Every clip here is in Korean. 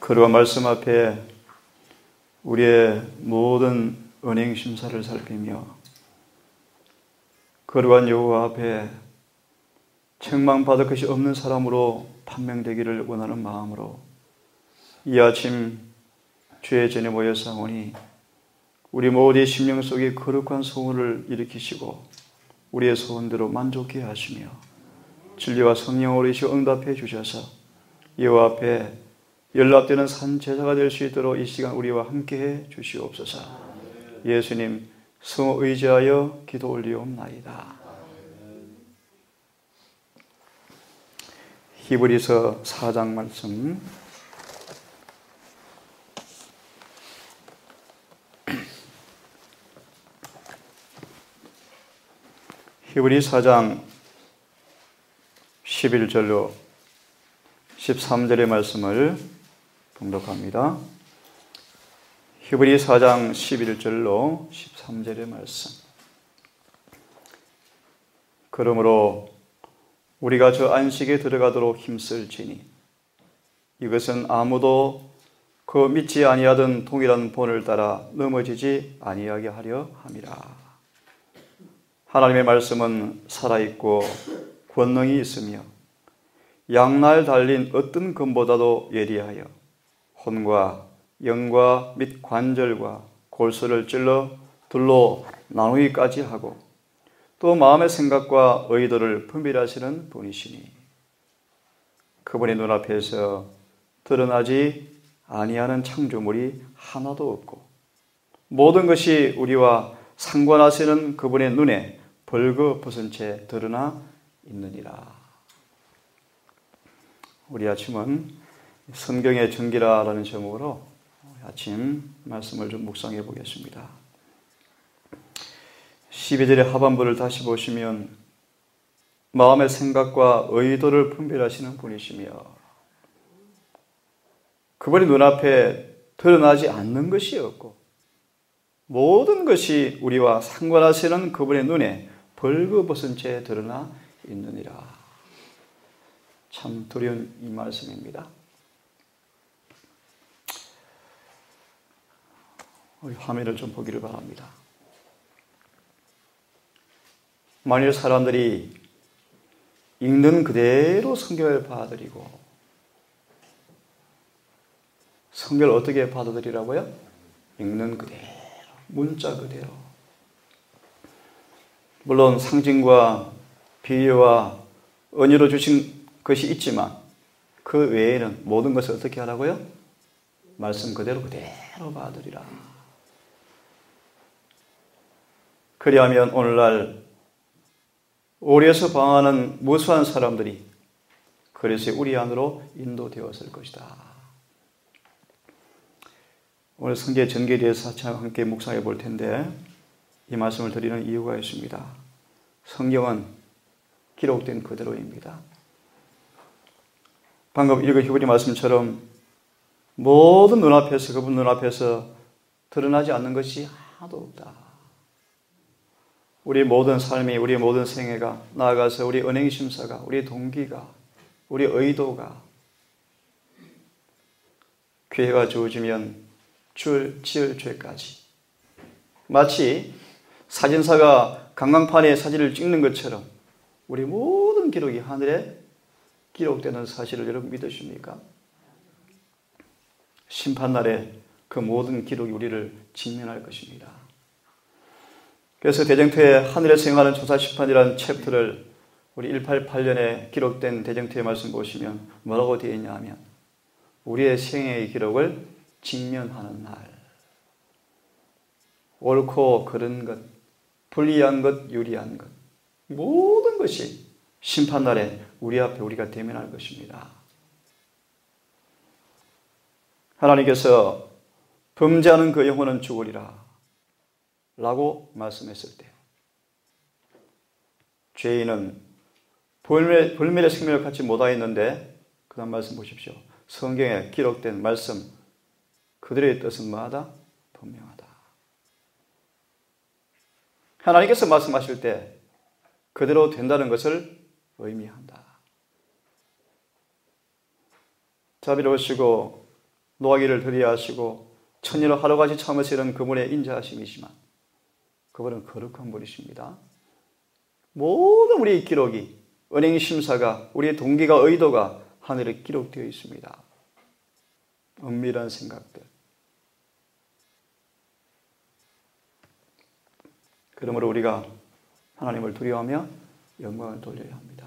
그러한 말씀 앞에 우리의 모든 은행 심사를 살피며 거룩한 여호와 앞에 책망받을 것이 없는 사람으로 판명되기를 원하는 마음으로 이 아침 주의 전에 모여 싸우니 우리 모두의 심령 속에 거룩한 소원을 일으키시고 우리의 소원대로 만족해 하시며 진리와 성령으로 이시 응답해 주셔서 여호와 앞에 연락되는 산 제사가 될 수 있도록 이 시간 우리와 함께해 주시옵소서. 예수님 성을 의지하여 기도 올리옵나이다. 히브리서 4장 말씀 히브리 4장 11절로 13절의 말씀을 봉독합니다. 히브리 4장 11절로 13절의 말씀. 그러므로 우리가 저 안식에 들어가도록 힘쓸지니 이것은 아무도 그 믿지 아니하던 동일한 본을 따라 넘어지지 아니하게 하려 함이라. 하나님의 말씀은 살아있고 권능이 있으며 양날 달린 어떤 검보다도 예리하여 혼과 영과 및 관절과 골수를 찔러 둘로 나누기까지 하고 또 마음의 생각과 의도를 분별하시는 분이시니 그분의 눈앞에서 드러나지 아니하는 창조물이 하나도 없고 모든 것이 우리와 상관하시는 그분의 눈에 벌거벗은 채 드러나 있느니라. 우리 아침은 성경의 전기라라는 제목으로 아침 말씀을 좀 묵상해 보겠습니다. 12절의 하반부를 다시 보시면 마음의 생각과 의도를 분별하시는 분이시며 그분의 눈앞에 드러나지 않는 것이 없고 모든 것이 우리와 상관하시는 그분의 눈에 벌거벗은 채 드러나 있느니라. 참 두려운 이 말씀입니다. 우리 화면을 좀 보기를 바랍니다. 만일 사람들이 읽는 그대로 성경을 받아들이고 성경을 어떻게 받아들이라고요? 읽는 그대로, 문자 그대로. 물론 상징과 비유와 은유로 주신 것이 있지만 그 외에는 모든 것을 어떻게 하라고요? 말씀 그대로 받아들이라. 그리하면 오늘날 오리에서 방황하는 무수한 사람들이 그리스도의 우리 안으로 인도되었을 것이다. 오늘 성경의 전개에 대해서 함께 묵상해 볼 텐데 이 말씀을 드리는 이유가 있습니다. 성경은 기록된 그대로입니다. 방금 읽은 히브리 말씀처럼 모든 눈앞에서 그분 눈앞에서 드러나지 않는 것이 하나도 없다. 우리 모든 삶이, 우리 모든 생애가 나아가서 우리 은행 심사가, 우리 동기가, 우리 의도가 기회가 주어지면 지을 죄까지 마치 사진사가 강강판에 사진을 찍는 것처럼 우리 모든 기록이 하늘에 기록되는 사실을 여러분 믿으십니까? 심판날에 그 모든 기록이 우리를 직면할 것입니다. 그래서 대정토의 하늘에서 행하는 조사심판이라는 챕터를 우리 188년에 기록된 대정토의 말씀 보시면 뭐라고 되어 있냐 하면 우리의 생애의 기록을 직면하는 날, 옳고 그른 것, 불리한 것, 유리한 것 모든 것이 심판날에 우리 앞에 우리가 대면할 것입니다. 하나님께서 범죄하는 그 영혼은 죽으리라 라고 말씀했을 때 죄인은 불멸의 생명을 갖지 못하였는데 그 다음 말씀 보십시오. 성경에 기록된 말씀 그들의 뜻은 뭐하다? 분명하다. 하나님께서 말씀하실 때 그대로 된다는 것을 의미한다. 자비로우시고 노하기를 더디하시고 천일을 하루같이 참으시는 그분의 인자하심이지만 그분은 거룩한 분이십니다. 모든 우리의 기록이, 은행 심사가, 우리의 동기가, 의도가 하늘에 기록되어 있습니다. 은밀한 생각들. 그러므로 우리가 하나님을 두려워하며 영광을 돌려야 합니다.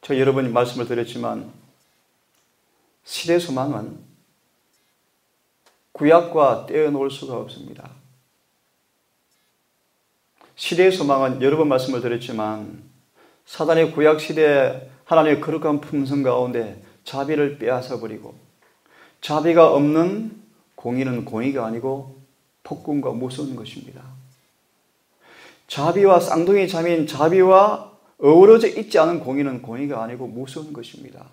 저 여러 번 말씀을 드렸지만 시대 소망은 구약과 떼어놓을 수가 없습니다. 시대의 소망은 여러 번 말씀을 드렸지만 사단의 구약 시대에 하나님의 거룩한 품성 가운데 자비를 빼앗아 버리고 자비가 없는 공의는 공의가 아니고 폭군과 무서운 것입니다. 자비와 쌍둥이 자매인 자비와 어우러져 있지 않은 공의는 공의가 아니고 무서운 것입니다.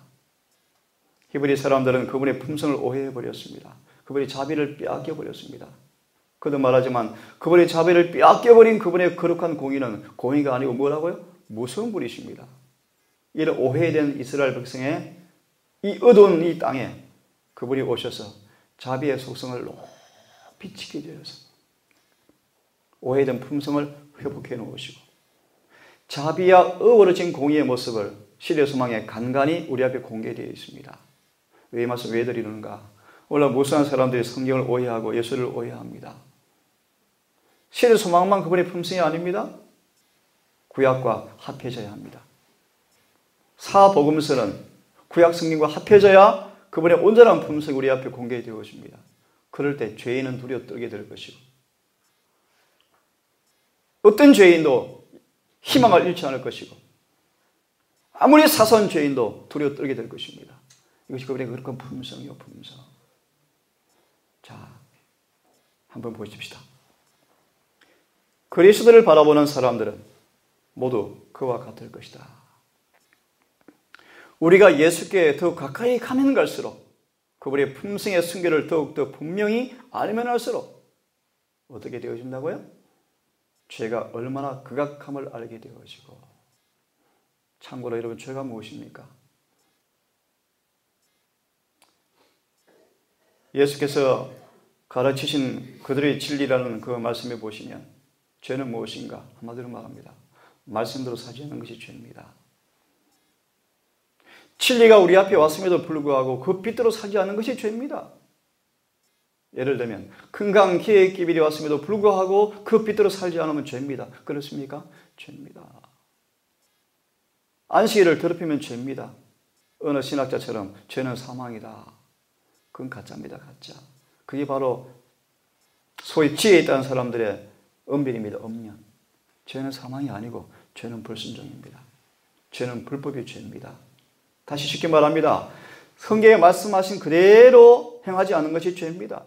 히브리 사람들은 그분의 품성을 오해해 버렸습니다. 그분의 자비를 빼앗겨 버렸습니다. 그도 말하지만 그분의 자비를 빼앗겨버린 그분의 거룩한 공의는 공의가 아니고 뭐라고요? 무서운 분이십니다. 이런 오해된 이스라엘 백성의 이 어두운 이 땅에 그분이 오셔서 자비의 속성을 높이 지켜주셔서 오해된 품성을 회복해 놓으시고 자비와 어우러진 공의의 모습을 시대 소망에 간간히 우리 앞에 공개되어 있습니다. 왜 이 말씀 왜 드리는가? 원래 무수한 사람들이 성경을 오해하고 예수를 오해합니다. 시대 소망만 그분의 품성이 아닙니다. 구약과 합해져야 합니다. 사복음서는 구약 성경과 합해져야 그분의 온전한 품성이 우리 앞에 공개되어 오십니다. 그럴 때 죄인은 두려워 떨게 될 것이고 어떤 죄인도 희망을 잃지 않을 것이고 아무리 사소한 죄인도 두려워 떨게 될 것입니다. 이것이 그분의 그런 품성이요, 품성. 자, 한번 보십시다. 그리스도를 바라보는 사람들은 모두 그와 같을 것이다. 우리가 예수께 더 가까이 가면 갈수록 그분의 품성의 순결을 더욱더 분명히 알면 할수록 어떻게 되어진다고요? 죄가 얼마나 극악함을 알게 되어지고. 참고로 여러분, 죄가 무엇입니까? 예수께서 가르치신 그들의 진리라는 그 말씀에 보시면 죄는 무엇인가? 한마디로 말합니다. 말씀대로 사지 않는 것이 죄입니다. 진리가 우리 앞에 왔음에도 불구하고 그 빛대로 사지 않는 것이 죄입니다. 예를 들면 금강 기회의 기별이 왔음에도 불구하고 그 빛대로 살지 않으면 죄입니다. 그렇습니까? 죄입니다. 안식일을 더럽히면 죄입니다. 어느 신학자처럼 죄는 사망이다. 그건 가짜입니다. 가짜. 그게 바로 소위 지혜에 있다는 사람들의 언변입니다. 언변. 죄는 사망이 아니고 죄는 불순종입니다. 죄는 불법의 죄입니다. 다시 쉽게 말합니다. 성경에 말씀하신 그대로 행하지 않는 것이 죄입니다.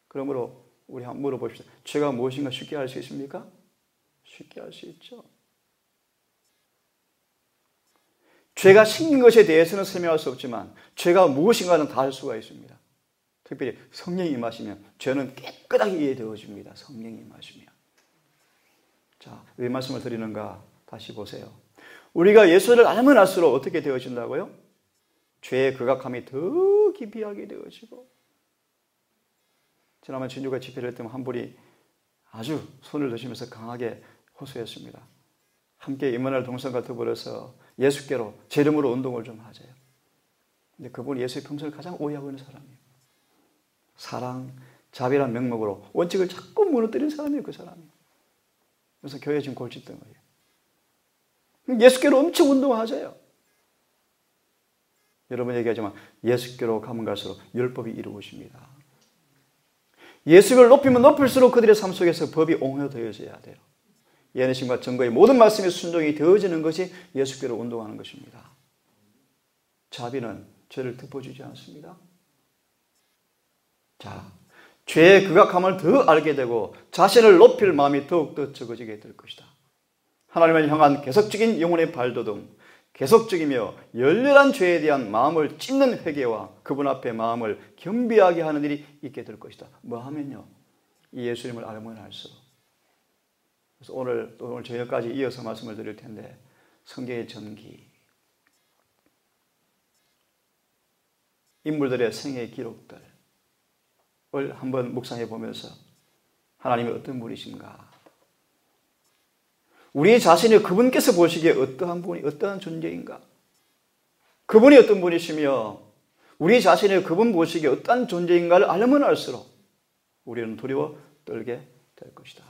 그러므로 우리 한번 물어봅시다. 죄가 무엇인가 쉽게 알 수 있습니까? 쉽게 알 수 있죠. 죄가 생긴 것에 대해서는 설명할 수 없지만 죄가 무엇인가는 다 알 수가 있습니다. 특별히 성령이 임하시면 죄는 깨끗하게 이해되어집니다. 성령이 임하시면. 자, 왜 말씀을 드리는가? 다시 보세요. 우리가 예수를 알면 알수록 어떻게 되어진다고요? 죄의 극악함이 더 깊이 알게 되어지고. 지난번 진주가 집회를 할 때 한 분이 아주 손을 드시면서 강하게 호소했습니다. 함께 임원할 동생과 더불어서 예수께로 제 이름으로 운동을 좀 하세요. 근데 그분이 예수의 품성을 가장 오해하고 있는 사람이에요. 사랑, 자비란 명목으로 원칙을 자꾸 무너뜨린 사람이에요. 그 사람이. 그래서 교회 지금 골칫덩어리예요. 예수께로 엄청 운동하세요. 여러분 얘기하지만 예수께로 가면 갈수록 율법이 이루어집니다. 예수를 높이면 높일수록 그들의 삶 속에서 법이 옹호되어져야 돼요. 예언심과 증거의 모든 말씀에 순종이 되어지는 것이 예수께로 운동하는 것입니다. 자비는 죄를 덮어주지 않습니다. 자, 죄의 극악함을 더 알게 되고 자신을 높일 마음이 더욱더 적어지게 될 것이다. 하나님을 향한 계속적인 영혼의 발돋움, 계속적이며 열렬한 죄에 대한 마음을 찢는 회개와 그분 앞에 마음을 겸비하게 하는 일이 있게 될 것이다. 뭐 하면요? 이 예수님을 알면 알수록. 그래서 오늘 저녁까지 이어서 말씀을 드릴 텐데 성경의 전기. 인물들의 생애 기록들을 한번 묵상해 보면서 하나님이 어떤 분이신가, 우리 자신이 그분께서 보시기에 어떠한 분이, 어떠한 존재인가, 그분이 어떤 분이시며 우리 자신이 그분 보시기에 어떠한 존재인가를 알면 알수록 우리는 두려워 떨게 될 것이다.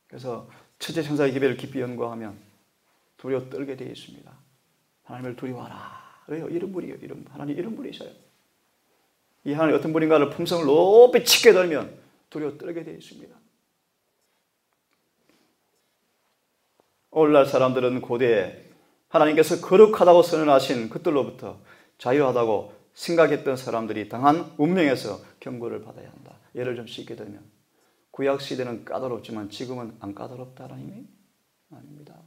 그래서 첫째 천사의 기별을 깊이 연구하면 두려워 떨게 되어 있습니다. 하나님을 두려워하라. 왜요? 이런 분이에요. 하나님 이런 분이셔요. 이 하나님 어떤 분인가를 품성을 높이 치게 들면 두려워 떨게 되어 있습니다. 오늘날 사람들은 고대에 하나님께서 거룩하다고 선언하신 그들로부터 자유하다고 생각했던 사람들이 당한 운명에서 경고를 받아야 한다. 예를 좀 씻게 되면 구약 시대는 까다롭지만 지금은 안 까다롭다라는 의미? 아닙니다.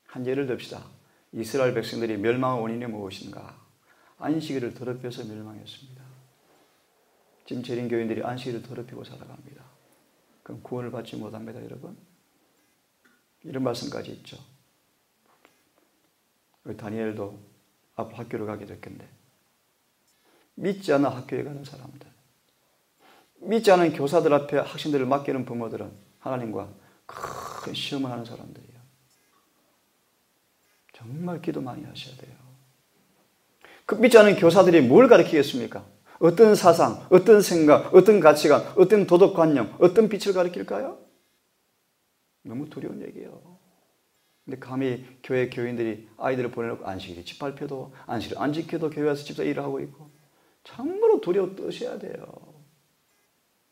한 예를 듭시다. 이스라엘 백성들이 멸망의 원인이 무엇인가? 안식일을 더럽혀서 멸망했습니다. 지금 재림교인들이 안식일을 더럽히고 살아갑니다. 그럼 구원을 받지 못합니다, 여러분. 이런 말씀까지 있죠. 다니엘도 앞 학교를 가게 될 건데 믿지 않는 학교에 가는 사람들, 믿지 않는 교사들 앞에 학생들을 맡기는 부모들은 하나님과 큰 시험을 하는 사람들이에요. 정말 기도 많이 하셔야 돼요. 그 믿지 않는 교사들이 뭘 가르치겠습니까? 어떤 사상, 어떤 생각, 어떤 가치관, 어떤 도덕관념, 어떤 빛을 가르칠까요? 너무 두려운 얘기예요. 근데 감히 교회 교인들이 아이들을 보내놓고 안식일에 집 발표도 안식일 안 지켜도 교회 와서 집사 일을 하고 있고, 참으로 두려워 떠셔야 돼요.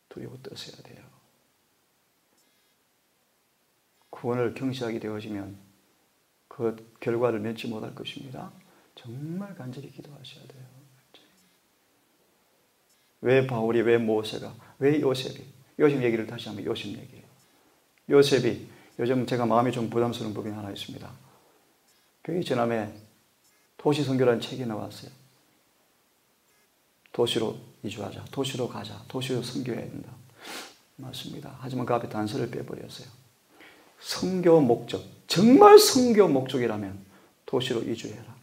두려워 떠셔야 돼요. 구원을 경시하게 되어지면 그 결과를 면치 못할 것입니다. 정말 간절히 기도하셔야 돼요. 왜 바울이, 왜 모세가, 왜 요셉이? 요셉 얘기를 다시 한번 요셉 얘기해요. 요셉이 요즘 제가 마음이 좀 부담스러운 부분이 하나 있습니다. 교회 지남에 도시 선교라는 책이 나왔어요. 도시로 이주하자, 도시로 가자, 도시로 선교해야 된다. 맞습니다. 하지만 그 앞에 단서를 빼버렸어요. 선교 목적, 정말 선교 목적이라면 도시로 이주해라.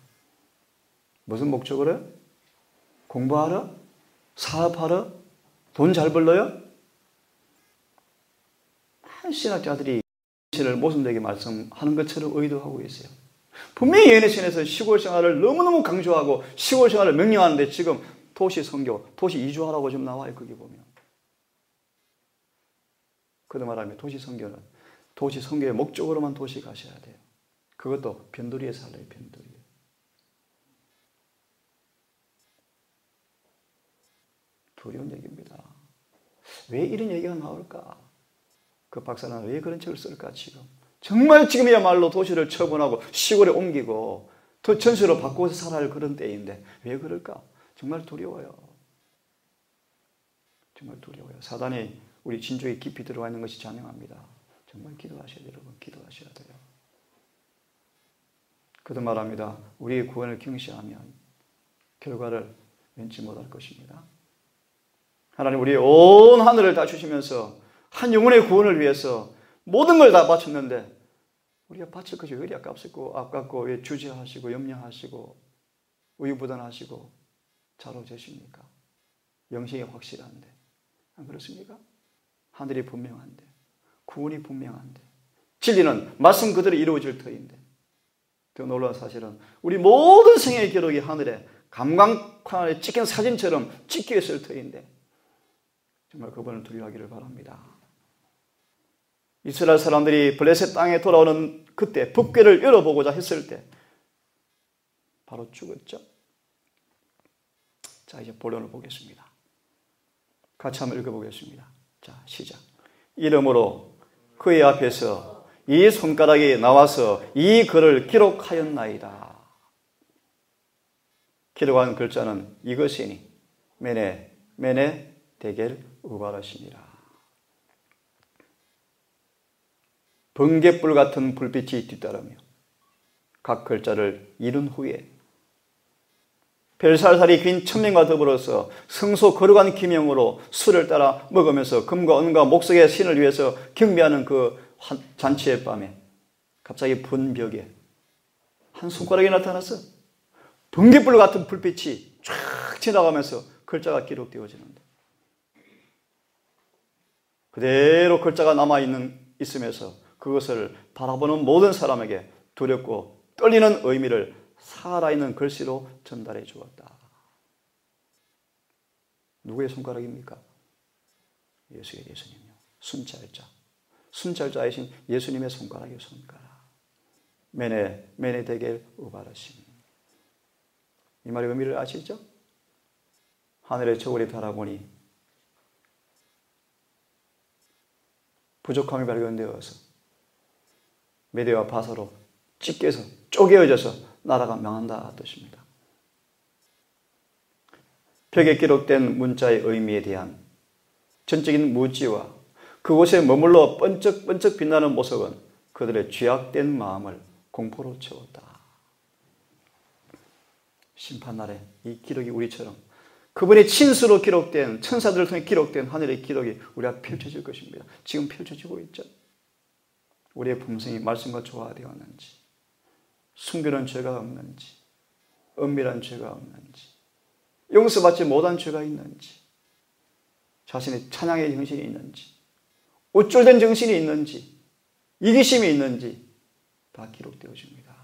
무슨 목적으로? 공부하러? 사업하러? 돈 잘 벌러요? 한 신학자들이 신을 모순되게 말씀하는 것처럼 의도하고 있어요. 분명히 예언의 시골 생활을 너무너무 강조하고 시골 생활을 명령하는데 지금 도시 선교, 도시 이주하라고 좀 나와요. 거기 보면. 그도 말하면 도시 선교는 도시 선교의 목적으로만 도시 가셔야 돼요. 그것도 변두리에 살아요. 변두리에. 두려운 얘기입니다. 왜 이런 얘기가 나올까? 그 박사는 왜 그런 책을 쓸까 지금? 정말 지금이야말로 도시를 처분하고 시골에 옮기고 더 전세로 바꿔서 살아야 할 그런 때인데 왜 그럴까? 정말 두려워요. 정말 두려워요. 사단이 우리 진족에 깊이 들어와 있는 것이 자명합니다. 정말 기도하셔야 돼요. 여러분. 기도하셔야 돼요. 그도 말합니다. 우리의 구원을 경시하면 결과를 면치 못할 것입니다. 하나님 우리의 온 하늘을 다 주시면서 한 영혼의 구원을 위해서 모든 걸 다 바쳤는데 우리가 바칠 것이 왜 이리 아깝고 왜 주저하시고 염려하시고 우유부단하시고 자로재십니까? 영생이 확실한데 안 그렇습니까? 하늘이 분명한데 구원이 분명한데 진리는 말씀 그대로 이루어질 터인데 더 놀라운 사실은 우리 모든 생애의 기록이 하늘에 감광판에 찍힌 사진처럼 찍혀 있을 터인데 정말 그분을 두려워하기를 바랍니다. 이스라엘 사람들이 블레셋 땅에 돌아오는 그때 북궤를 열어보고자 했을 때 바로 죽었죠. 자, 이제 본론을 보겠습니다. 같이 한번 읽어보겠습니다. 자, 시작. 이름으로 그의 앞에서 이 손가락이 나와서 이 글을 기록하였나이다. 기록한 글자는 이것이니 메네 데겔 우바라시니라. 번갯불 같은 불빛이 뒤따르며 각 글자를 이룬 후에 벨살살이 긴 천명과 더불어서 성소 거룩한 기명으로 술을 따라 먹으면서 금과 은과 목석의 신을 위해서 경배하는 그 잔치의 밤에 갑자기 분벽에 한 손가락이 나타났어. 번개불 같은 불빛이 쫙 지나가면서 글자가 기록되어지는데 그대로 글자가 남아있으면서 그것을 바라보는 모든 사람에게 두렵고 떨리는 의미를 살아있는 글씨로 전달해 주었다. 누구의 손가락입니까? 예수님이요. 순찰자이신 예수님의 손가락이요, 손가락. 메네 데겔 우바르심. 이 말의 의미를 아시죠? 하늘의 저울이 달아보니 부족함이 발견되어서 메대와 바사로 찢겨서 쪼개어져서 나라가 망한다 뜻입니다. 벽에 기록된 문자의 의미에 대한 전적인 무지와 그곳에 머물러 번쩍번쩍 빛나는 모습은 그들의 죄악된 마음을 공포로 채웠다. 심판날에 이 기록이 우리처럼 그분의 친수로 기록된, 천사들을 통해 기록된 하늘의 기록이 우리 앞에 펼쳐질 것입니다. 지금 펼쳐지고 있죠. 우리의 품성이 말씀과 조화되었는지, 숨겨놓은 죄가 없는지, 은밀한 죄가 없는지, 용서받지 못한 죄가 있는지, 자신의 찬양의 정신이 있는지, 우쭐된 정신이 있는지, 이기심이 있는지 다 기록되어집니다.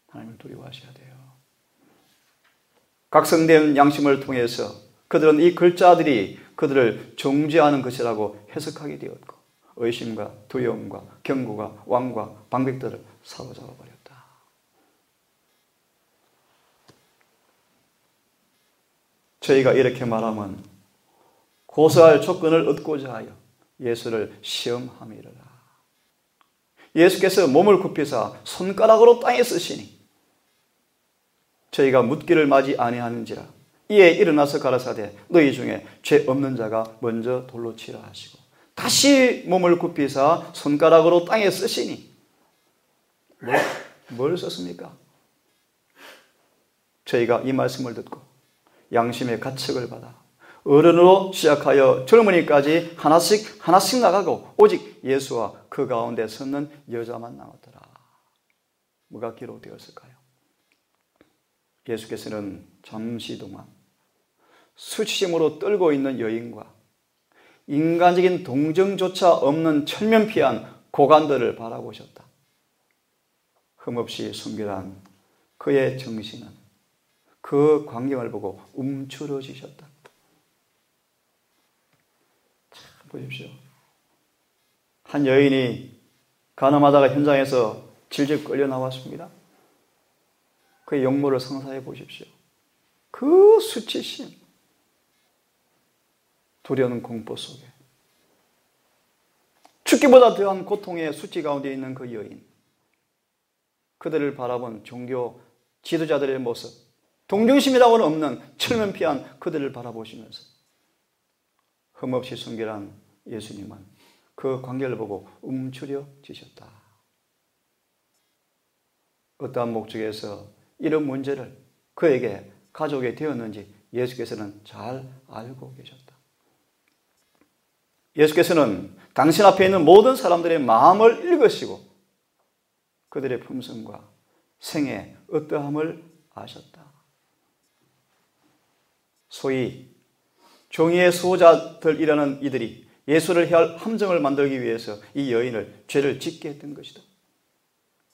하나님을 두려워하셔야 돼요. 각성된 양심을 통해서 그들은 이 글자들이 그들을 정죄하는 것이라고 해석하게 되었고 의심과 두려움과 경고가 왕과 방백들을 사로잡아 버렸다. 저희가 이렇게 말하면 고소할 조건을 얻고자 하여 예수를 시험함이로라. 예수께서 몸을 굽히사 손가락으로 땅에 쓰시니 저희가 묻기를 마지 아니하는지라. 이에 일어나서 가라사대 너희 중에 죄 없는 자가 먼저 돌로 치라 하시고 다시 몸을 굽히사 손가락으로 땅에 쓰시니 뭘 썼습니까? 저희가 이 말씀을 듣고 양심의 가책을 받아 어른으로 시작하여 젊은이까지 하나씩 나가고 오직 예수와 그 가운데 섰는 여자만 남았더라. 뭐가 기록되었을까요? 예수께서는 잠시 동안 수치심으로 떨고 있는 여인과 인간적인 동정조차 없는 철면피한 고관들을 바라보셨다. 흠없이 순결한 그의 정신은 그 광경을 보고 움츠러지셨다. 참 보십시오. 한 여인이 가늠하다가 현장에서 질질 끌려 나왔습니다. 그의 역모를 상상해 보십시오. 그 수치심, 두려운 공포 속에 죽기보다 더한 고통의 수치 가운데 있는 그 여인, 그들을 바라본 종교 지도자들의 모습, 동정심이라고는 없는 철면피한 그들을 바라보시면서 흠없이 순결한 예수님은 그 광경을 보고 움츠려지셨다. 어떠한 목적에서 이런 문제를 그에게 가져오게 되었는지 예수께서는 잘 알고 계셨다. 예수께서는 당신 앞에 있는 모든 사람들의 마음을 읽으시고 그들의 품성과 생애 어떠함을 아셨다. 소위 종의의 수호자들이라는 이들이 예수를 해할 함정을 만들기 위해서 이 여인을 죄를 짓게 했던 것이다.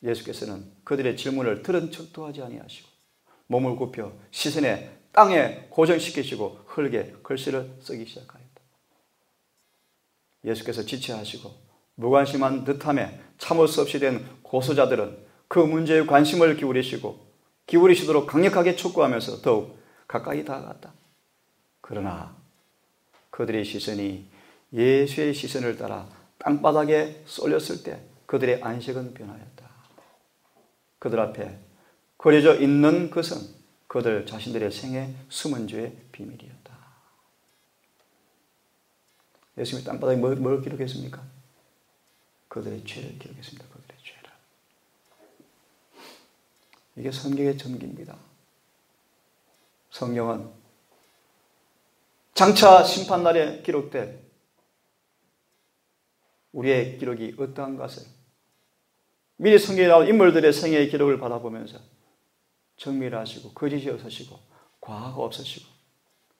예수께서는 그들의 질문을 들은 척도 하지 아니하시고 몸을 굽혀 시선에 땅에 고정시키시고 흙에 글씨를 쓰기 시작하였다. 예수께서 지체하시고 무관심한 듯함에 참을 수 없이 된 고소자들은 그 문제에 관심을 기울이시도록 강력하게 촉구하면서 더욱 가까이 다가갔다. 그러나 그들의 시선이 예수의 시선을 따라 땅바닥에 쏠렸을 때 그들의 안식은 변하였다. 그들 앞에 그려져 있는 것은 그들 자신들의 생애 숨은 죄의 비밀이었다. 예수님이 땅바닥에 뭘 기록했습니까? 그들의 죄를 기록했습니다. 그들의 죄를. 이게 성경의 전기입니다. 성경은 장차 심판날에 기록될 우리의 기록이 어떠한 것을 미리 성경에 나온 인물들의 생애의 기록을 바라보면서 정밀하시고 거짓이 없으시고 과거가 없으시고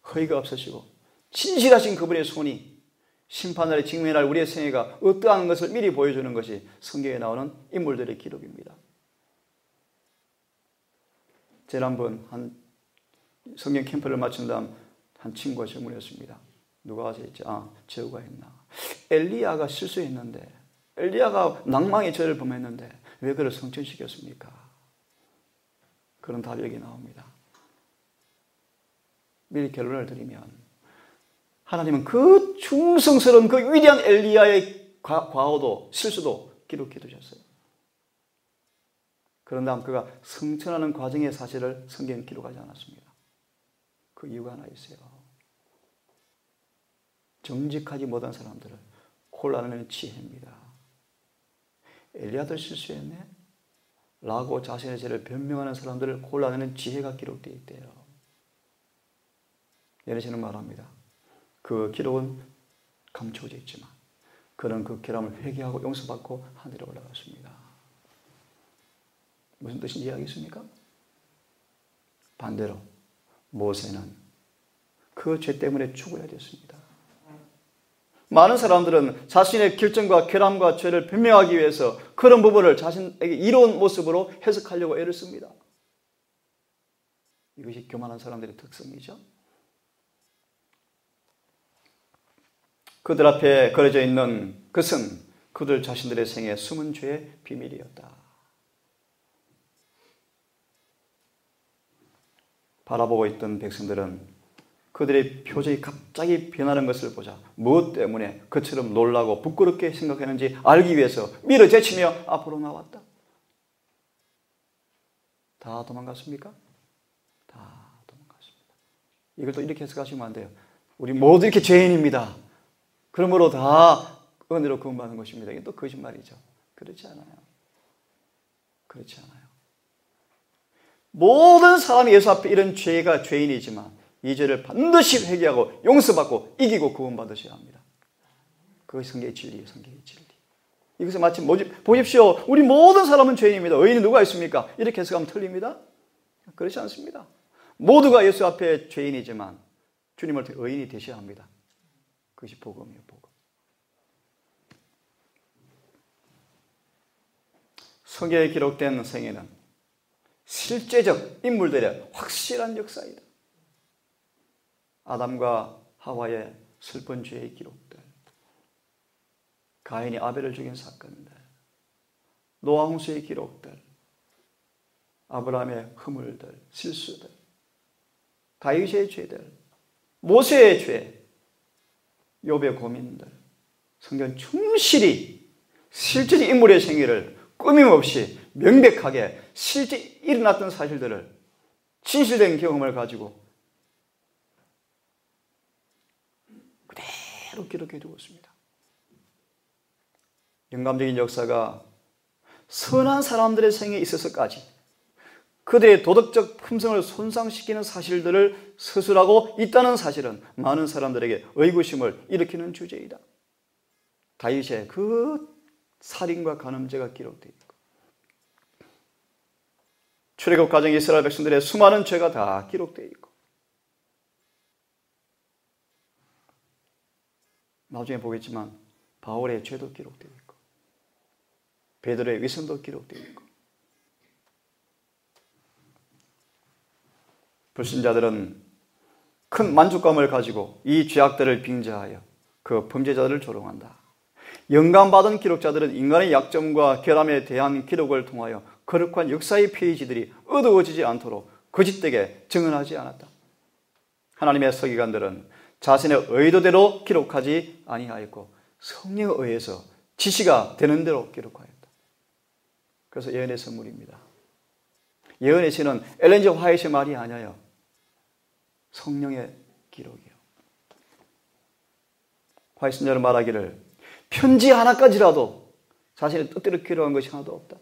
허위가 없으시고 진실하신 그분의 손이 심판날에 직면할 우리의 생애가 어떠한 것을 미리 보여주는 것이 성경에 나오는 인물들의 기록입니다. 지난번 한 성경 캠프를 마친 다음 한 친구가 질문했습니다. 누가 와서 했지? 제후가 했나? 엘리야가 실수했는데, 엘리야가 낭망의 죄를 범했는데 왜 그를 성천시켰습니까? 그런 답이 여기 나옵니다. 미리 결론을 드리면 하나님은 그 충성스러운 그 위대한 엘리야의 과오도 실수도 기록해 두셨어요. 그런 다음 그가 성천하는 과정의 사실을 성경에 기록하지 않았습니다. 그 이유가 하나 있어요. 정직하지 못한 사람들을 골라내는 지혜입니다. 엘리야도 실수했네? 라고 자신의 죄를 변명하는 사람들을 골라내는 지혜가 기록되어 있대요. 예레시는 말합니다. 그 기록은 감춰져 있지만 그는 그 결함을 회개하고 용서받고 하늘에 올라갔습니다. 무슨 뜻인지 이해하겠습니까? 반대로 모세는 그 죄 때문에 죽어야 됐습니다. 많은 사람들은 자신의 결정과 결함과 죄를 변명하기 위해서 그런 부분을 자신에게 이로운 모습으로 해석하려고 애를 씁니다. 이것이 교만한 사람들의 특성이죠. 그들 앞에 걸어져 있는 것은 그들 자신들의 생에 숨은 죄의 비밀이었다. 바라보고 있던 백성들은 그들의 표정이 갑자기 변하는 것을 보자 무엇 때문에 그처럼 놀라고 부끄럽게 생각했는지 알기 위해서 밀어제치며 앞으로 나왔다. 다 도망갔습니까? 다 도망갔습니다. 이걸 또 이렇게 해석하시면 안 돼요. 우리 모두 이렇게 죄인입니다. 그러므로 다 은혜로 구원받는 것입니다. 이게 또 거짓말이죠. 그렇지 않아요. 그렇지 않아요. 모든 사람이 예수 앞에 이런 죄가 죄인이지만 이 죄를 반드시 회개하고 용서받고 이기고 구원받으셔야 합니다. 그것이 성경의 진리예요. 성경의 진리. 이것을 마치 보십시오. 우리 모든 사람은 죄인입니다. 의인이 누가 있습니까? 이렇게 해석하면 틀립니다. 그렇지 않습니다. 모두가 예수 앞에 죄인이지만 주님을 통해 의인이 되셔야 합니다. 그것이 복음이에요. 복음. 성경에 기록된 생애는 실제적 인물들의 확실한 역사이다. 아담과 하와의 슬픈 죄의 기록들, 가인이 아벨을 죽인 사건들, 노아 홍수의 기록들, 아브라함의 허물들, 실수들, 다윗의 죄들, 모세의 죄, 욥의 고민들, 성경 충실히 실제적 인물의 생애를 꾸밈없이 명백하게 실제 일어났던 사실들을 진실된 경험을 가지고 그대로 기록해 두고 있습니다. 영감적인 역사가 선한 사람들의 생에 있어서까지 그들의 도덕적 품성을 손상시키는 사실들을 서술하고 있다는 사실은 많은 사람들에게 의구심을 일으키는 주제이다. 다윗의 그 살인과 간음죄가 기록되어 있고 출애굽 과정 이스라엘 백성들의 수많은 죄가 다 기록되어 있고 나중에 보겠지만 바울의 죄도 기록되어 있고 베드로의 위선도 기록되어 있고 불신자들은 큰 만족감을 가지고 이 죄악들을 빙자하여 그 범죄자들을 조롱한다. 영감받은 기록자들은 인간의 약점과 결함에 대한 기록을 통하여 거룩한 역사의 페이지들이 어두워지지 않도록 거짓되게 증언하지 않았다. 하나님의 서기관들은 자신의 의도대로 기록하지 아니하였고 성령에 의해서 지시가 되는 대로 기록하였다. 그래서 예언의 선물입니다. 예언의 시는 엘렌 G 화이트의 말이 아니에요. 성령의 기록이요. 화이트는 말하기를 편지 하나까지라도 자신의 뜻대로 기록한 것이 하나도 없다.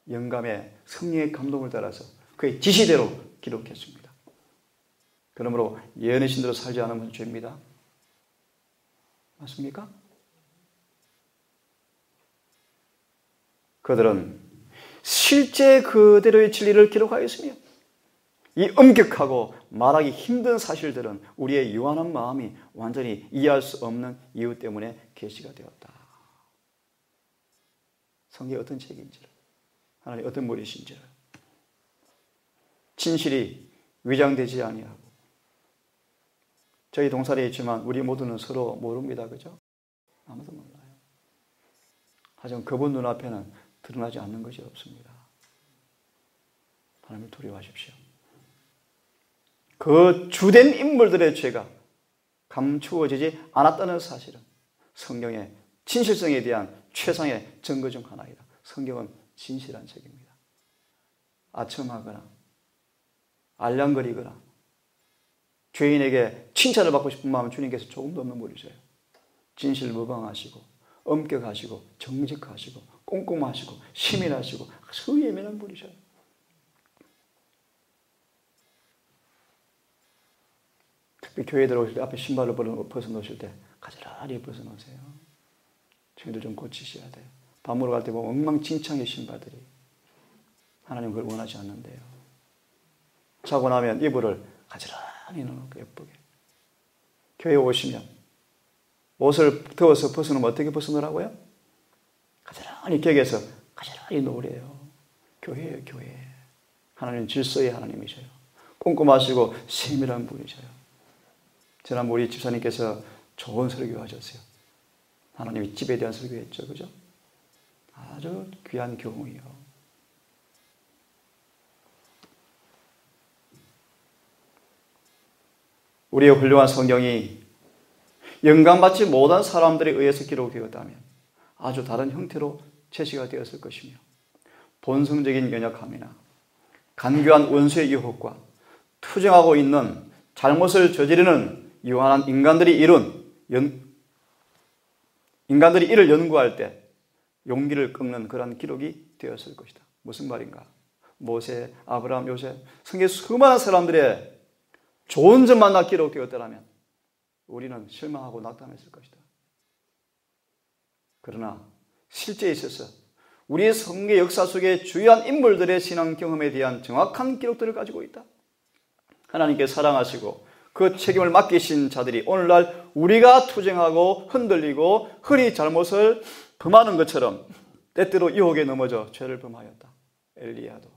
영감의 성령의 감동을 따라서 그의 지시대로 기록했습니다. 그러므로 예언의 신대로 살지 않으면 죄입니다. 맞습니까? 그들은 실제 그대로의 진리를 기록하였으며 이 엄격하고 말하기 힘든 사실들은 우리의 유한한 마음이 완전히 이해할 수 없는 이유 때문에 계시가 되었다. 성경이 어떤 책인지를, 하나님 어떤 분이신지를, 진실이 위장되지 아니하고, 저희 동산에 있지만 우리 모두는 서로 모릅니다. 그죠? 아무도 몰라요. 하지만 그분 눈앞에는 드러나지 않는 것이 없습니다. 하나님을 두려워하십시오. 그 주된 인물들의 죄가 감추어지지 않았다는 사실은 성경의 진실성에 대한 최상의 증거 중 하나이다. 성경은 진실한 책입니다. 아첨하거나 알량거리거나 죄인에게 칭찬을 받고 싶은 마음은 주님께서 조금도 없는 분이세요. 진실무방하시고 엄격하시고 정직하시고 꼼꼼하시고 시민하시고 아주 예민한 분이셔요. 특히 교회 들어오실 때 앞에 신발을 벗어놓으실 때 가지런히 벗어놓으세요. 저희들 좀 고치셔야 돼요. 밥 먹으러 갈 때 보면 엉망진창의 신발들이, 하나님 그걸 원하지 않는데요. 자고 나면 이불을 가지런히 넣어놓고 예쁘게. 교회에 오시면 옷을 더워서 벗어놓으면 어떻게 벗어놓으라고요? 가지런히 격에서 가지런히 놓으래요. 교회예요, 교회. 하나님 질서의 하나님이셔요. 꼼꼼하시고 세밀한 분이셔요. 지난번 우리 집사님께서 좋은 설교하셨어요. 하나님이 집에 대한 설교했죠. 그죠? 아주 귀한 교훈이요. 우리의 훌륭한 성경이 영감받지 못한 사람들에 의해서 기록되었다면 아주 다른 형태로 제시가 되었을 것이며, 본성적인 연약함이나 간교한 원수의 유혹과 투정하고 있는 잘못을 저지르는 유한한 인간들이 이를 연구할 때 용기를 꺾는 그런 기록이 되었을 것이다. 무슨 말인가? 모세, 아브라함, 요셉, 성경의 수많은 사람들의 좋은 점만 기록되었더라면 우리는 실망하고 낙담했을 것이다. 그러나 실제에 있어서 우리의 성경 역사 속에 주요한 인물들의 신앙 경험에 대한 정확한 기록들을 가지고 있다. 하나님께 사랑하시고 그 책임을 맡기신 자들이 오늘날 우리가 투쟁하고 흔들리고 흔히 잘못을 범하는 것처럼 때때로 유혹에 넘어져 죄를 범하였다. 엘리야도,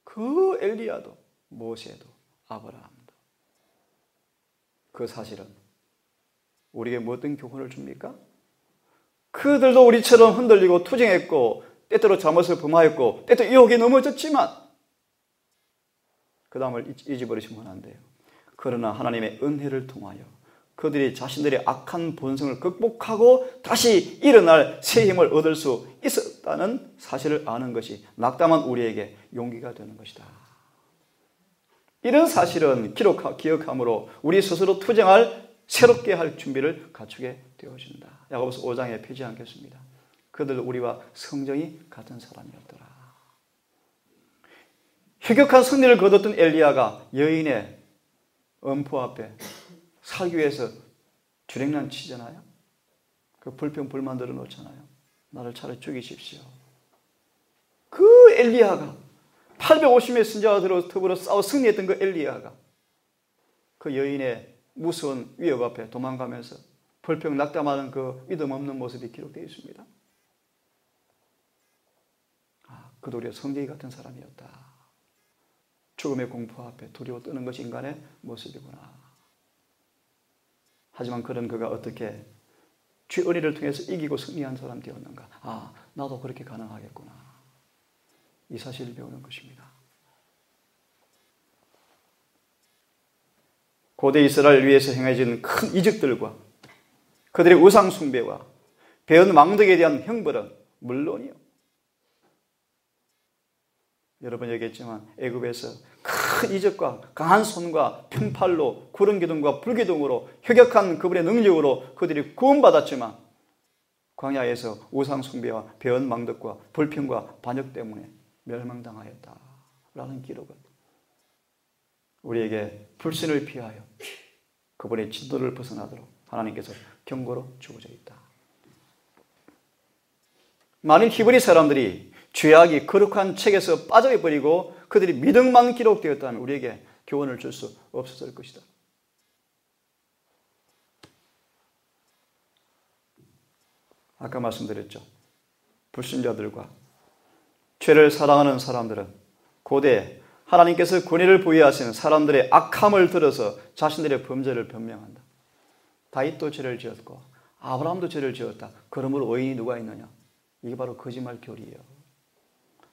그 엘리야도, 모세도, 아브라함도. 그 사실은 우리에게 어떤 교훈을 줍니까? 그들도 우리처럼 흔들리고 투쟁했고 때때로 잘못을 범하였고 때때로 유혹에 넘어졌지만 그 다음을 잊어버리시면 안 돼요. 그러나 하나님의 은혜를 통하여 그들이 자신들의 악한 본성을 극복하고 다시 일어날 새 힘을 얻을 수 있었다는 사실을 아는 것이 낙담한 우리에게 용기가 되는 것이다. 이런 사실은 기억함으로 우리 스스로 투쟁할 새롭게 할 준비를 갖추게 되어진다. 야고보서 5장에 펴지 않겠습니다. 그들 우리와 성정이 같은 사람이었더라. 혁혁한 승리를 거뒀던 엘리야가 여인의 엄포 앞에 살기 위해서 주랭난 치잖아요. 그 불평 불만 들어놓잖아요. 나를 차라리 죽이십시오. 그 엘리야가 850의 선자와 더불어 싸워 승리했던 그 엘리야가 그 여인의 무서운 위협 앞에 도망가면서 불평 낙담하는 그 믿음 없는 모습이 기록되어 있습니다. 그도 우리가 성경이 같은 사람이었다. 죽음의 공포 앞에 두려워 떠는 것이 인간의 모습이구나. 하지만 그가 어떻게 죄 은혜를 통해서 이기고 승리한 사람 되었는가? 나도 그렇게 가능하겠구나. 이 사실을 배우는 것입니다. 고대 이스라엘 위에서 행해진 큰 이적들과 그들의 우상 숭배와 배은 왕덕에 대한 형벌은 물론이요. 여러 번 얘기했지만 애굽에서 큰 이적과 강한 손과 평팔로 구름 기둥과 불 기둥으로 혁혁한 그분의 능력으로 그들이 구원받았지만 광야에서 우상 숭배와 배은 망덕과 불평과 반역 때문에 멸망당하였다라는 기록은 우리에게 불신을 피하여 그분의 진도를 벗어나도록 하나님께서 경고로 주어져 있다. 많은 히브리 사람들이 죄악이 거룩한 책에서 빠져버리고 그들이 미덕만 기록되었다면 우리에게 교훈을 줄 수 없었을 것이다. 아까 말씀드렸죠. 불신자들과 죄를 사랑하는 사람들은 고대 하나님께서 권위를 부여하신 사람들의 악함을 들어서 자신들의 범죄를 변명한다. 다윗도 죄를 지었고 아브라함도 죄를 지었다. 그러므로 의인이 누가 있느냐? 이게 바로 거짓말 교리예요.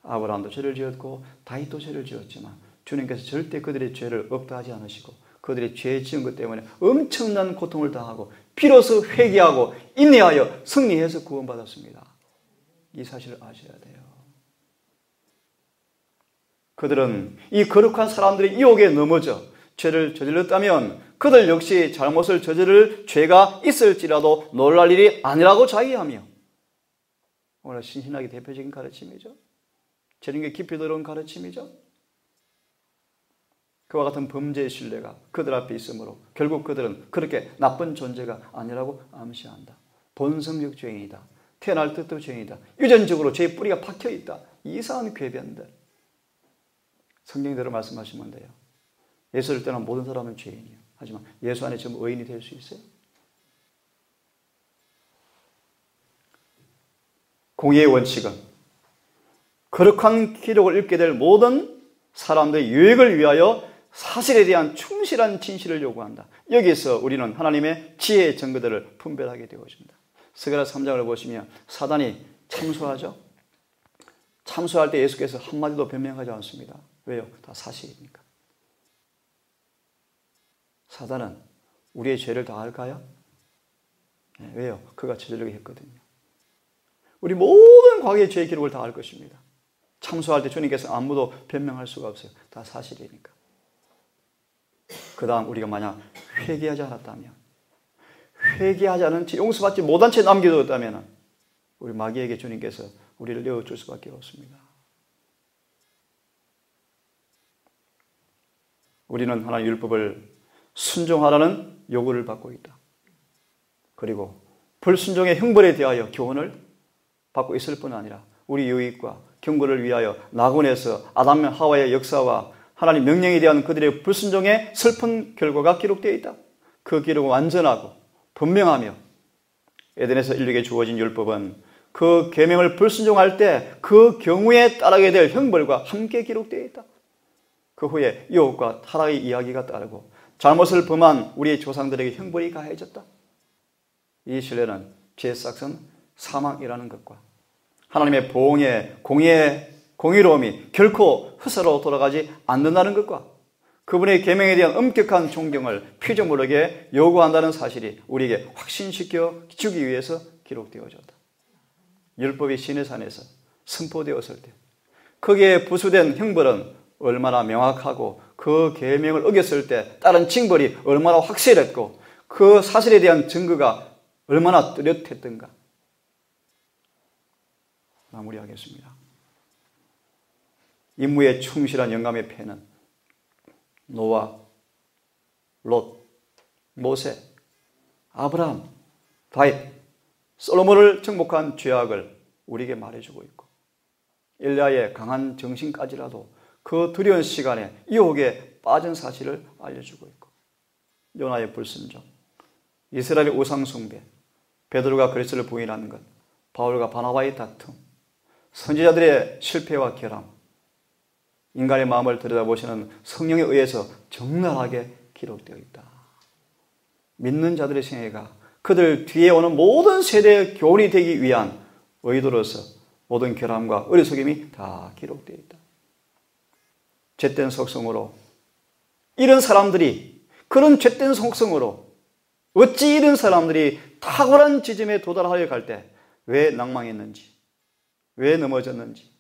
아브라함도 죄를 지었고 다윗도 죄를 지었지만 주님께서 절대 그들의 죄를 없다하지 않으시고 그들이 죄 지은 것 때문에 엄청난 고통을 당하고 비로소 회개하고 인내하여 승리해서 구원받았습니다. 이 사실을 아셔야 돼요. 그들은 이 거룩한 사람들의 유혹에 넘어져 죄를 저질렀다면 그들 역시 잘못을 저지를 죄가 있을지라도 놀랄 일이 아니라고 자의하며, 오늘 신신하게 대표적인 가르침이죠. 재능에 깊이 들어온 가르침이죠. 그와 같은 범죄의 신뢰가 그들 앞에 있으므로 결국 그들은 그렇게 나쁜 존재가 아니라고 암시한다. 본성적 죄인이다. 태어날 때부터 죄인이다. 유전적으로 죄의 뿌리가 박혀있다. 이상한 궤변들. 성경대로 말씀하시면 돼요. 예수를 떠난 모든 사람은 죄인이에요. 하지만 예수 안에 지금 의인이 될 수 있어요? 공의의 원칙은 거룩한 기록을 읽게 될 모든 사람들의 유익을 위하여 사실에 대한 충실한 진실을 요구한다. 여기서 우리는 하나님의 지혜의 증거들을 분별하게 되어집니다. 스가랴 3장을 보시면 사단이 참소하죠. 참소할 때 예수께서 한마디도 변명하지 않습니다. 왜요? 다 사실이니까. 사단은 우리의 죄를 다 알까요? 네, 왜요? 그가 저지르게 했거든요. 우리 모든 과거의 죄의 기록을 다 알 것입니다. 참소할 때 주님께서 아무도 변명할 수가 없어요. 다 사실이니까. 그 다음 우리가 만약 회개하지 않았다면, 회개하지 않은 채 용서받지 못한 채 남겨두었다면 우리 마귀에게 주님께서 우리를 내어줄 수밖에 없습니다. 우리는 하나님의 율법을 순종하라는 요구를 받고 있다. 그리고 불순종의 형벌에 대하여 교훈을 받고 있을 뿐 아니라 우리 유익과 경고를 위하여 낙원에서 아담과 하와의 역사와 하나님 명령에 대한 그들의 불순종의 슬픈 결과가 기록되어 있다. 그 기록은 완전하고 분명하며 에덴에서 인류에게 주어진 율법은 그 계명을 불순종할 때 그 경우에 따르게 될 형벌과 함께 기록되어 있다. 그 후에 유혹과 타락의 이야기가 따르고 잘못을 범한 우리의 조상들에게 형벌이 가해졌다. 이 신뢰는 죄의 싹은 사망이라는 것과 하나님의 보응의 공의로움이 결코 헛으로 돌아가지 않는다는 것과 그분의 계명에 대한 엄격한 존경을 피조물에게 요구한다는 사실이 우리에게 확신시켜 주기 위해서 기록되어졌다. 율법이 시내산에서 선포되었을 때 거기에 부수된 형벌은 얼마나 명확하고 그 계명을 어겼을 때 따른 징벌이 얼마나 확실했고 그 사실에 대한 증거가 얼마나 뚜렷했던가. 마무리하겠습니다. 임무에 충실한 영감의 패는 노아, 롯, 모세, 아브라함, 다윗, 솔로몬을 정복한 죄악을 우리에게 말해주고 있고 엘리야의 강한 정신까지라도 그 두려운 시간에 유혹에 빠진 사실을 알려주고 있고 요나의 불순종, 이스라엘의 우상숭배, 베드로가 그리스도를 부인하는 것, 바울과 바나바의 다툼, 선지자들의 실패와 결함, 인간의 마음을 들여다보시는 성령에 의해서 적나라하게 기록되어 있다. 믿는 자들의 생애가 그들 뒤에 오는 모든 세대의 교훈이 되기 위한 의도로서 모든 결함과 어리석임이 다 기록되어 있다. 죄된 속성으로 이런 사람들이 그런 죄된 속성으로 어찌 이런 사람들이 탁월한 지점에 도달하려 갈 때 왜 낭망했는지 왜 넘어졌는지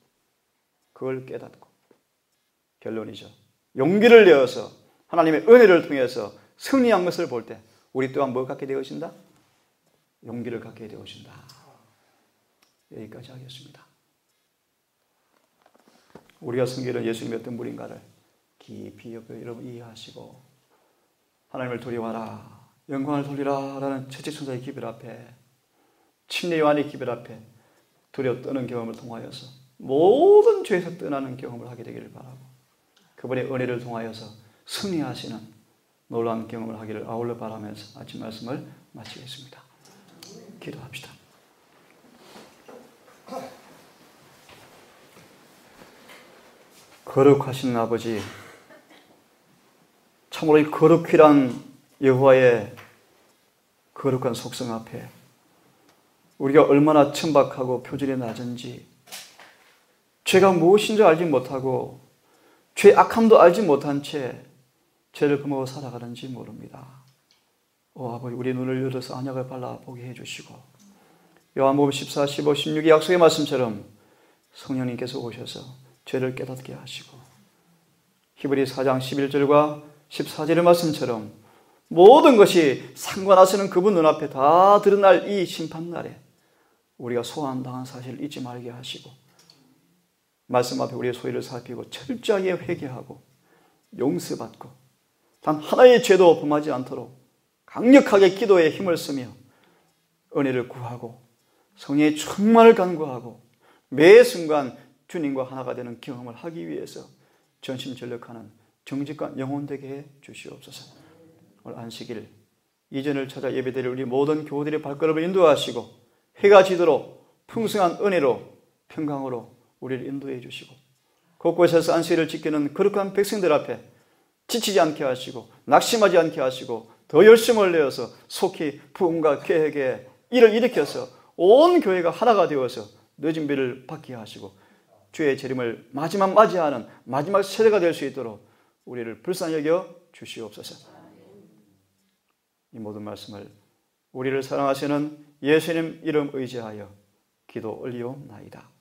그걸 깨닫고 결론이죠. 용기를 내어서 하나님의 은혜를 통해서 승리한 것을 볼 때 우리 또한 뭐 갖게 되어진다? 용기를 갖게 되어진다. 여기까지 하겠습니다. 우리가 섬기는 예수님이 어떤 분인가를 깊이 여러분 이해하시고 하나님을 두려워하라, 영광을 돌리라 라는 첫째 천사의 기별 앞에 침례 요한의 기별 앞에 두려워 떠는 경험을 통하여서 모든 죄에서 떠나는 경험을 하게 되기를 바라고, 그분의 은혜를 통하여서 승리하시는 놀라운 경험을 하기를 아울러 바라면서 아침 말씀을 마치겠습니다. 기도합시다. 거룩하신 아버지, 참으로 이 거룩히란 여호와의 거룩한 속성 앞에 우리가 얼마나 천박하고 표준이 낮은지, 죄가 무엇인 줄 알지 못하고 죄의 악함도 알지 못한 채 죄를 범하고 살아가는지 모릅니다. 오 아버지, 우리 눈을 열어서 언약을 발라보게 해주시고, 요한복음 14, 15, 16의 약속의 말씀처럼 성령님께서 오셔서 죄를 깨닫게 하시고, 히브리 4장 11절과 14절의 말씀처럼 모든 것이 상관하시는 그분 눈앞에 다 드러날 이 심판날에 우리가 소환당한 사실을 잊지 말게 하시고, 말씀 앞에 우리의 소리를 살피고 철저하게 회개하고 용서받고 단 하나의 죄도 범하지 않도록 강력하게 기도에 힘을 쓰며 은혜를 구하고 성령의 충만을 간구하고 매 순간 주님과 하나가 되는 경험을 하기 위해서 전심전력하는 정직한 영혼 되게 해 주시옵소서. 오늘 안식일 이전을 찾아 예배드릴 우리 모든 교우들의 발걸음을 인도하시고 해가 지도록 풍성한 은혜로 평강으로 우리를 인도해 주시고, 곳곳에서 안식일을 지키는 거룩한 백성들 앞에 지치지 않게 하시고 낙심하지 않게 하시고 더 열심을 내어서 속히 부흥과 계획에 일을 일으켜서 온 교회가 하나가 되어서 늦은 비를 받게 하시고 주의 재림을 마지막 맞이하는 마지막 세대가 될 수 있도록 우리를 불쌍히 여겨 주시옵소서. 이 모든 말씀을 우리를 사랑하시는 예수님 이름 의지하여 기도 올리옵나이다.